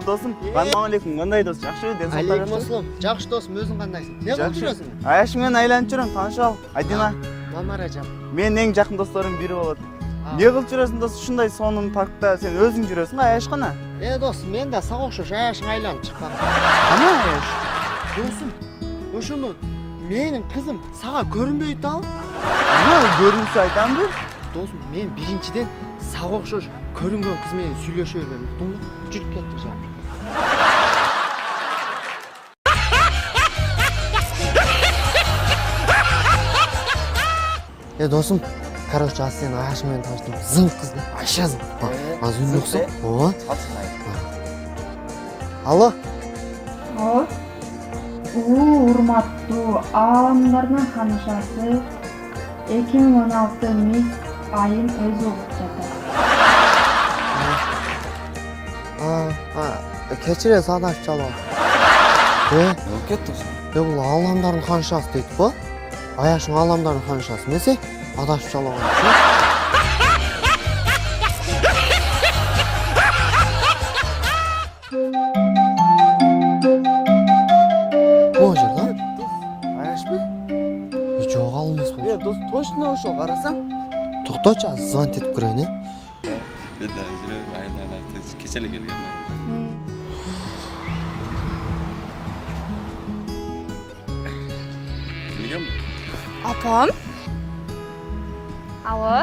досым. Ассалаумағалейкум. Қандай дос? Жақсы ден сақтар. Алейкум ассалам. Жақсы досым, өзің қандайсың? Не қылып жүресің? Аяшыңмен айланып жүрем, таныша ал. Айдина. Мамаражан. Мен ең жақын достарым бірі болады. Не қылып жүресің дос? Шындай соның паркта сен өзің жүресің, аяш қана? Досым, мен де саған ұқсас аяшың айланып шыққан. Қана аяш? Досым, ошоны менің қызым саған көрінбейді ал? Көрінсе айтам бір? Досым, мен біріншіден саған ұқсас көрінген қызмен сөйлеше бермеймін. Ұқтың ба? Жүріп кеттік жаңа. Досым, короче, аз сені аяшыңмен таныштым. Зың қызды, Айша зың. Аз үнді ұқсам? Алло? Урматтуу аалымдардын ханышасы 2016 миз айын өзү угуп жатат. Кечиресиз адашып чалам. Бул аалымдардын ханышасы дейт го? Аяшың аалымдардын ханышасы эмесе? Адашып чалам. Дос, точно ошол карасаң? Токточу, азыр звонить этип көрөйүн, Кечеле келген. Апам? Алло?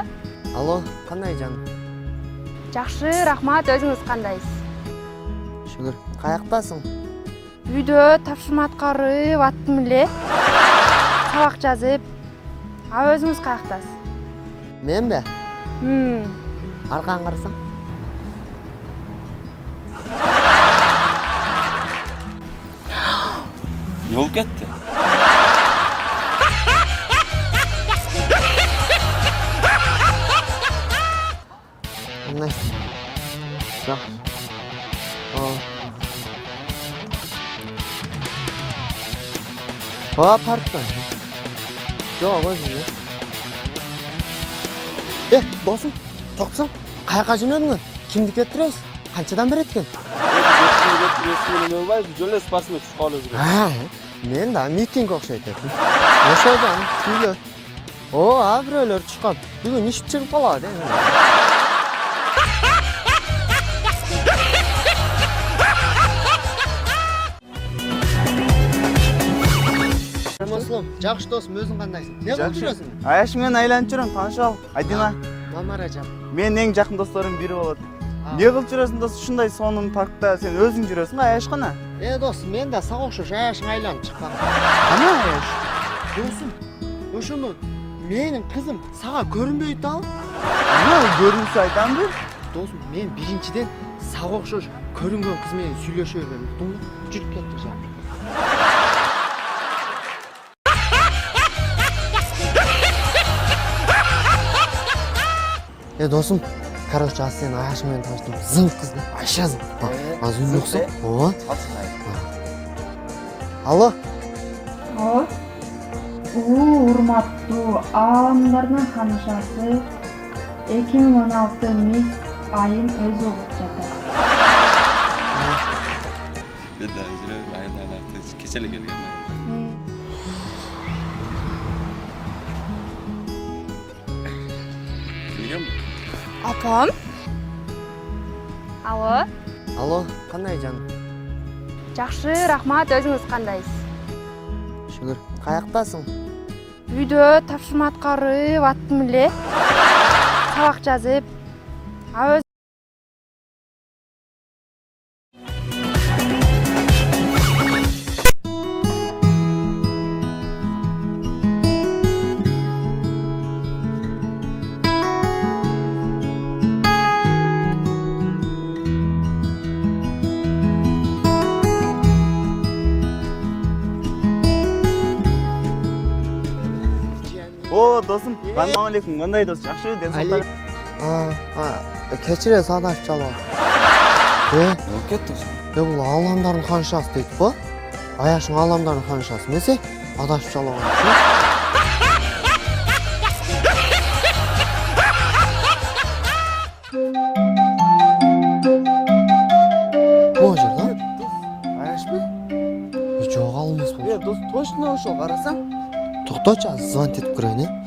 Алло, кандай жаным? Жакшы, рахмат, өзүңүз кандайсыз? Шүгүр, каяктасың? Үйдө тапшырма аткарып аттым эле. Сабак жазып. А өзүңүз каяктасыз? Мен бе? Аркаң карасаң? Yol ketdi. Anday. Bak. Parkta. Жоқ, өзіңе. Досым, тоқсың, қайқа жөнедің? Кімді кеттіресіз? Қаншадан бір еткен? Мен да митинг оқшайды етім. Ошайдан, күйлі. Біреулер шыққан. Бүгін ешіп шығып қалады. Жақшы досым, өзің қандайсың? Не қылып жүресің? Аяшыңмен айланып жүрем, таныша ал. Айдина. Мамаражан. Мен ең жақын достарым бірі болады. Не қылып жүресің дос? Шындай соның паркта сен өзің жүресің, аяш қана? Досым, мен де саған ұқсас аяшың айланып шыққан. Қана аяш? Досым, ошоны менің қызым саған көрінбейді ал? Көрінсе айтам бір? Досым, мен біріншіден саған ұқсас көрінген қызмен сөйлеше бермеймін. Ұқтың ба? Жүріп кеттік жаңа. Досым, короче, аз сені аяшыңмен таныштым. Зың қызды, Айша зың. Аз үнді ұқсам? Алло? Урматтуу аалымдардын ханышасы 2016 миз айын өзү угуп жатат. Kечеле келген. Апам? Алло? Алло, қандай жаным? Жакшы, рахмат, өзүңүз кандайсыз? Шүгүр, каяктасың? Үйдө тапшырма аткарып аттым эле. Сабак жазып. Досым, ассалаумағалейкум. Қандай дос? Жақсы ден сақтар. Кечиресиз адашып чалам. Бұл аалымдардын ханышасы дейт го? Аяшың аалымдардын ханышасы эмесе? Адашып чалам. Бул жерде дос точно ошол карасаң. Тоқташы, аз звонить етіп көрейін,